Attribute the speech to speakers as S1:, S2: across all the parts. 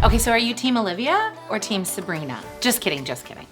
S1: Okay, so are you Team Olivia or Team Sabrina? Just kidding, just kidding.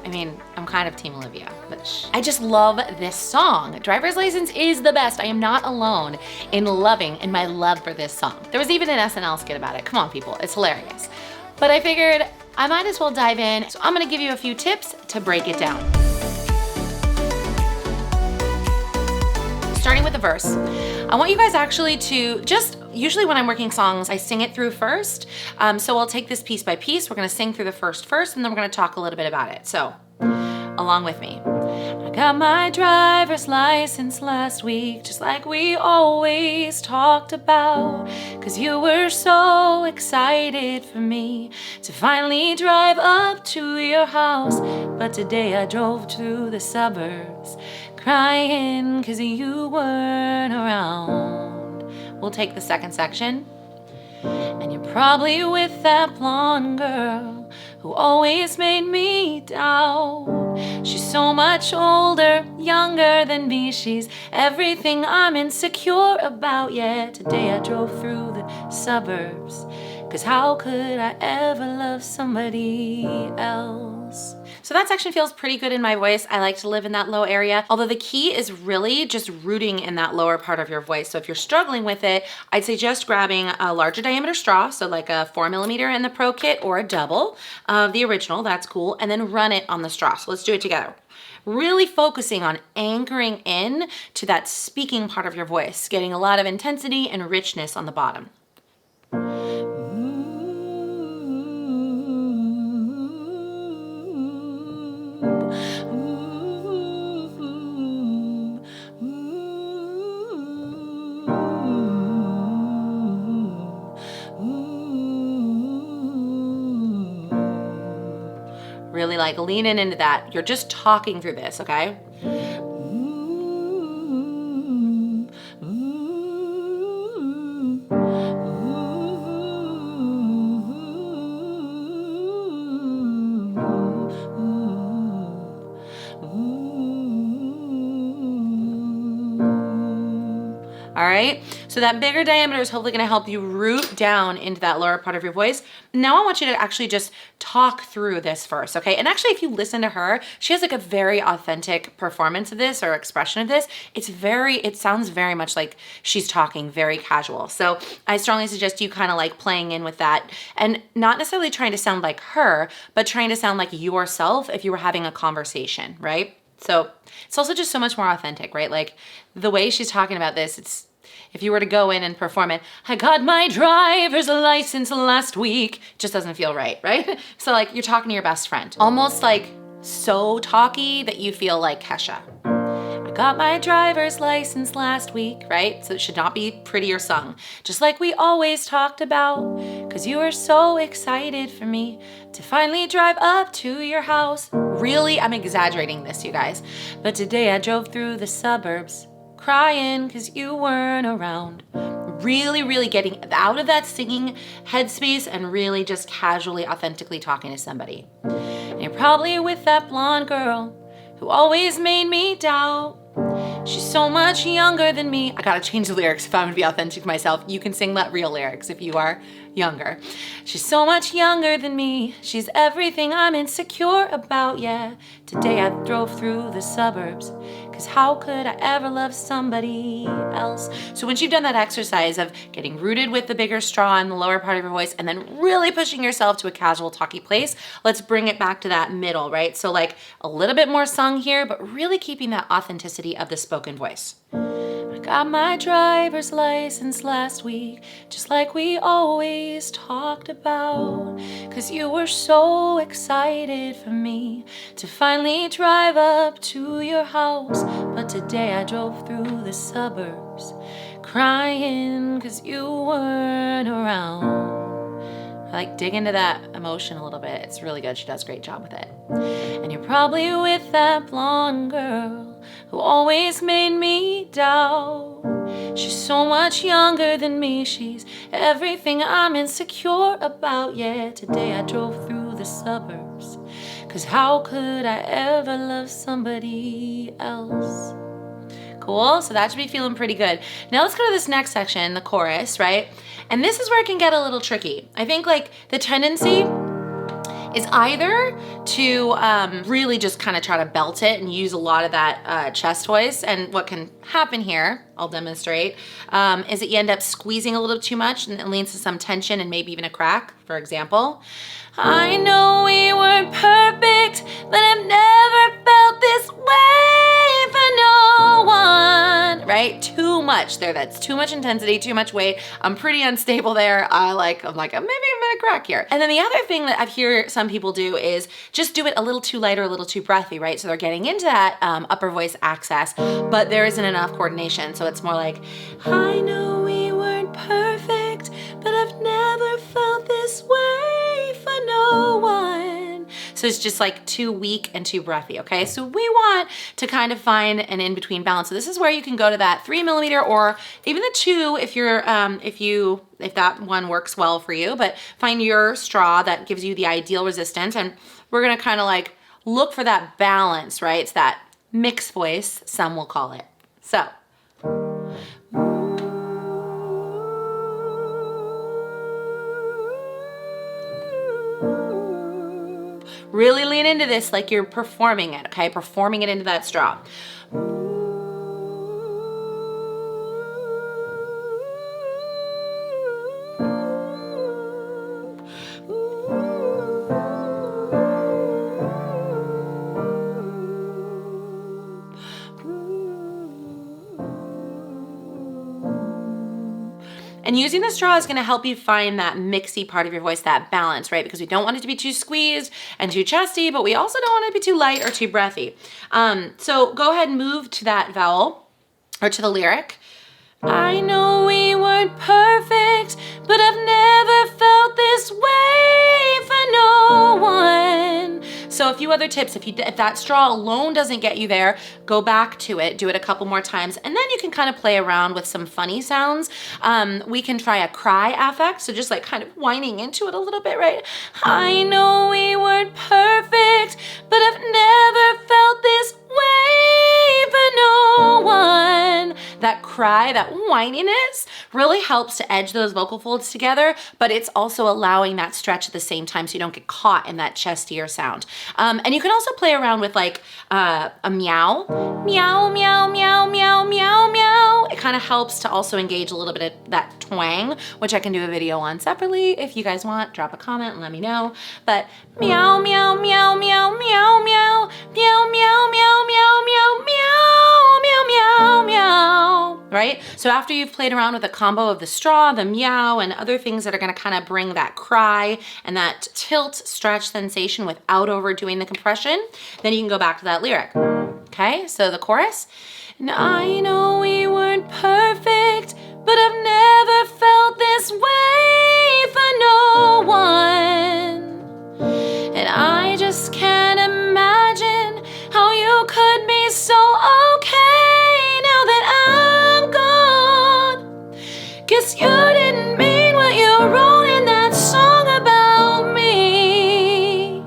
S1: I mean, I'm kind of Team Olivia, but I just love this song. Driver's License is the best. I am not alone in my love for this song. There was even an SNL skit about it. Come on, people, it's hilarious. But I figured I might as well dive in. So I'm gonna give you a few tips to break it down. Starting with the verse, I want you guys actually to usually when I'm working songs, I sing it through first. So I'll take this piece by piece. We're gonna sing through the first, and then we're gonna talk a little bit about it. So, along with me. I got my driver's license last week, just like we always talked about. 'Cause you were so excited for me to finally drive up to your house. But today I drove through the suburbs, crying 'cause you weren't around. We'll take the second section. And you're probably with that blonde girl who always made me doubt. She's so much older, younger than me. She's everything I'm insecure about. Yeah, today I drove through the suburbs, 'cause how could I ever love somebody else? So that section feels pretty good in my voice. I like to live in that low area, although the key is really just rooting in that lower part of your voice. So if you're struggling with it, I'd say just grabbing a larger diameter straw, so like a 4mm in the Pro Kit or a double of the original, that's cool, and then run it on the straw. So let's do it together. Really focusing on anchoring in to that speaking part of your voice, getting a lot of intensity and richness on the bottom. Really like leaning into that. You're just talking through this, okay? All right, so that bigger diameter is hopefully gonna help you root down into that lower part of your voice. Now I want you to actually just talk through this first, okay? And actually, if you listen to her, she has like a very authentic performance of this or expression of this. It sounds very much like she's talking, very casual. So I strongly suggest you kind of like playing in with that and not necessarily trying to sound like her, but trying to sound like yourself if you were having a conversation, right? So it's also just so much more authentic, right? Like the way she's talking about this, if you were to go in and perform it, I got my driver's license last week, just doesn't feel right, right? So like you're talking to your best friend, almost like so talky that you feel like Kesha. I got my driver's license last week, right? So it should not be pretty or sung, just like we always talked about, 'cause you were so excited for me to finally drive up to your house. Really, I'm exaggerating this, you guys, but today I drove through the suburbs, crying 'cause you weren't around. Really, really getting out of that singing headspace and really just casually, authentically talking to somebody. And you're probably with that blonde girl who always made me doubt. She's so much younger than me. I gotta change the lyrics if I'm gonna be authentic to myself. You can sing that real lyrics if you are younger. She's so much younger than me. She's everything I'm insecure about, yeah. Today I drove through the suburbs, 'cause how could I ever love somebody else? So once you've done that exercise of getting rooted with the bigger straw in the lower part of your voice and then really pushing yourself to a casual talky place, let's bring it back to that middle, right? So like a little bit more sung here, but really keeping that authenticity of the spoken voice. I got my driver's license last week, just like we always talked about, 'cause you were so excited for me to finally drive up to your house. But today I drove through the suburbs, crying 'cause you weren't around. I like dig into that emotion a little bit. It's really good. She does a great job with it. And you're probably with that blonde girl who always made me doubt. She's so much younger than me. She's everything I'm insecure about. Yeah, today I drove through the suburbs, 'cause how could I ever love somebody else? Cool, so that should be feeling pretty good. Now let's go to this next section, the chorus, right? And this is where it can get a little tricky. I think like the tendency is either to really just kind of try to belt it and use a lot of that chest voice. And what can happen here, I'll demonstrate, is that you end up squeezing a little too much and it leads to some tension and maybe even a crack, for example. I know we weren't perfect, but I've never felt this way for no one. Right? Too much there. That's too much intensity, too much weight. I'm pretty unstable there. I'm like, maybe I'm gonna crack here. And then the other thing that I've heard some people do is just do it a little too light or a little too breathy, right? So they're getting into that upper voice access, but there isn't enough coordination. So it's more like, I know we weren't perfect, but I've never felt this way for no one. So it's just like too weak and too breathy, okay? So we want to kind of find an in-between balance. So this is where you can go to that 3 millimeter or even the 2 if you're, if that one works well for you, but find your straw that gives you the ideal resistance. And we're gonna kind of like look for that balance, right? It's that mixed voice, some will call it. So. Really lean into this like you're performing it, okay? Performing it into that straw. And using the straw is gonna help you find that mixy part of your voice, that balance, right? Because we don't want it to be too squeezed and too chesty, but we also don't want it to be too light or too breathy. So go ahead and move to that vowel or to the lyric. I know we weren't perfect, but I've never felt this way for no one. So a few other tips, if that straw alone doesn't get you there, go back to it, do it a couple more times, and then you can kind of play around with some funny sounds. We can try a cry affect, so just like kind of whining into it a little bit, right? I know we weren't perfect, but I've never felt this way for no one. That cry, that whininess really helps to edge those vocal folds together, but it's also allowing that stretch at the same time so you don't get caught in that chestier sound. And you can also play around with like a meow, meow, meow, meow, meow, meow, meow. It kind of helps to also engage a little bit of that twang, which I can do a video on separately. If you guys want, drop a comment and let me know. But meow, meow, meow, meow, meow, meow, meow, meow, meow, meow, meow, meow, meow, meow, meow, right? So after you've played around with a combo of the straw, the meow, and other things that are gonna kind of bring that cry and that tilt stretch sensation without overdoing the compression, then you can go back to that lyric. Okay, so the chorus. And I know we weren't perfect, but I've never felt this way for no one. And I just can't imagine how you could be so okay now that I'm gone. Guess you didn't mean what you wrote in that song about me.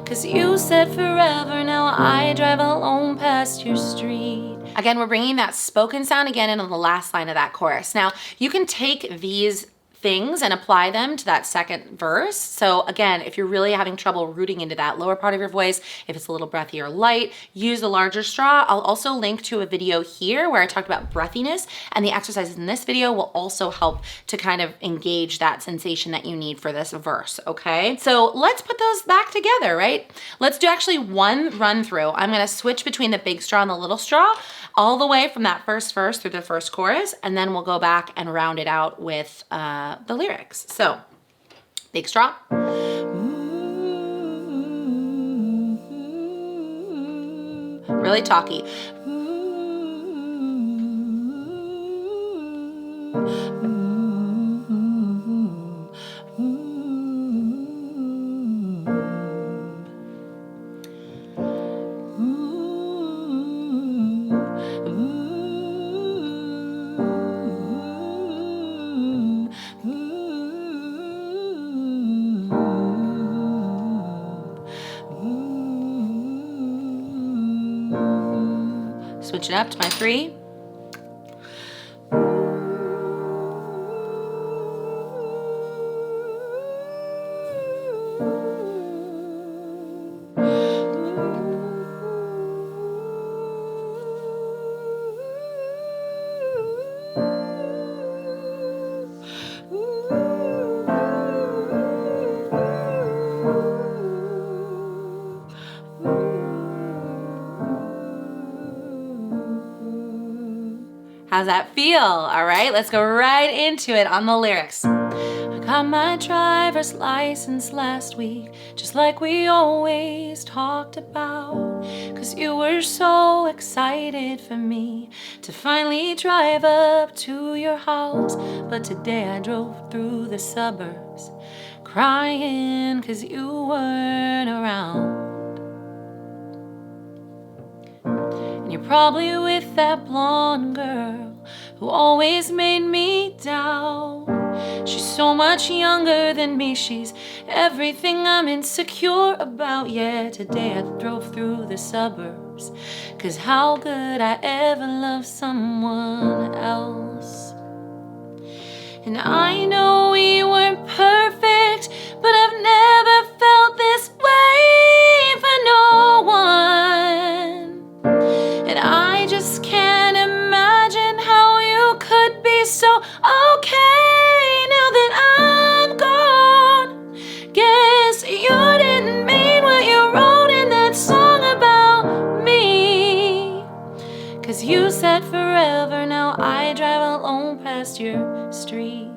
S1: 'Cause you said forever, now I drive alone past your street. Again, we're bringing that spoken sound again in on the last line of that chorus. Now, you can take these things and apply them to that second verse. So again, if you're really having trouble rooting into that lower part of your voice, if it's a little breathy or light, use the larger straw. I'll also link to a video here where I talked about breathiness, and the exercises in this video will also help to kind of engage that sensation that you need for this verse, okay? So let's put those back together, right? Let's do actually one run through. I'm gonna switch between the big straw and the little straw all the way from that first verse through the first chorus, and then we'll go back and round it out with the lyrics. So, big straw. Really talky. Switch it up to my 3. How's that feel? All right, let's go right into it on the lyrics. I got my driver's license last week, just like we always talked about. 'Cause you were so excited for me to finally drive up to your house. But today I drove through the suburbs crying 'cause you weren't around. And you're probably with that blonde girl who always made me doubt. She's so much younger than me, she's everything I'm insecure about. Yeah, today I drove through the suburbs, 'cause how could I ever love someone else? And I know we weren't perfect, but I've never felt this way for no one. And I just can't imagine how you could be so okay now that I'm gone. Guess you didn't mean what you wrote in that song about me. 'Cause you said forever, now I drive alone past your street.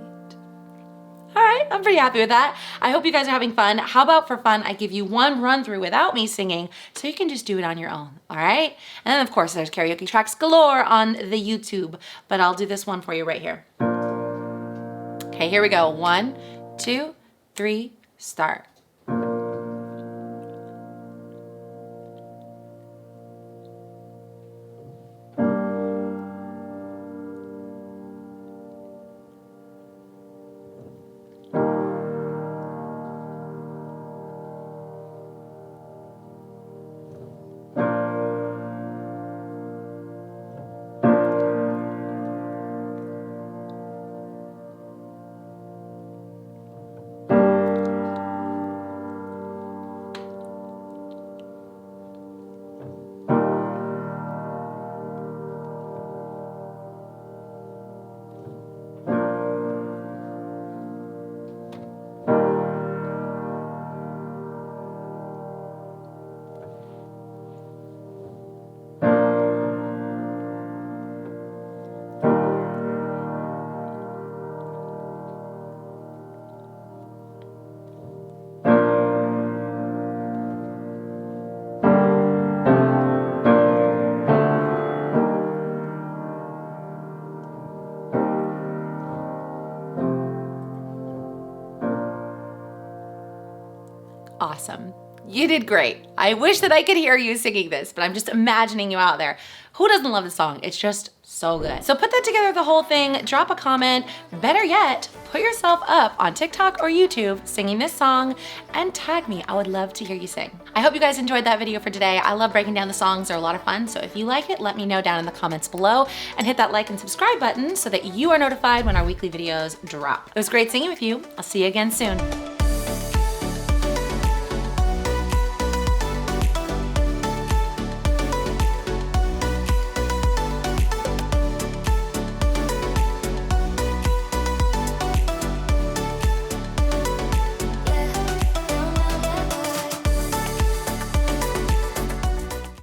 S1: All right, I'm pretty happy with that. I hope you guys are having fun. How about for fun, I give you one run through without me singing so you can just do it on your own, all right? And then of course there's karaoke tracks galore on the YouTube, but I'll do this one for you right here. Okay, here we go. 1, 2, 3, start. Awesome. You did great. I wish that I could hear you singing this, but I'm just imagining you out there. Who doesn't love this song? It's just so good. So put that together, the whole thing, drop a comment. Better yet, put yourself up on TikTok or YouTube singing this song and tag me. I would love to hear you sing. I hope you guys enjoyed that video for today. I love breaking down the songs. They're a lot of fun. So if you like it, let me know down in the comments below and hit that like and subscribe button so that you are notified when our weekly videos drop. It was great singing with you. I'll see you again soon.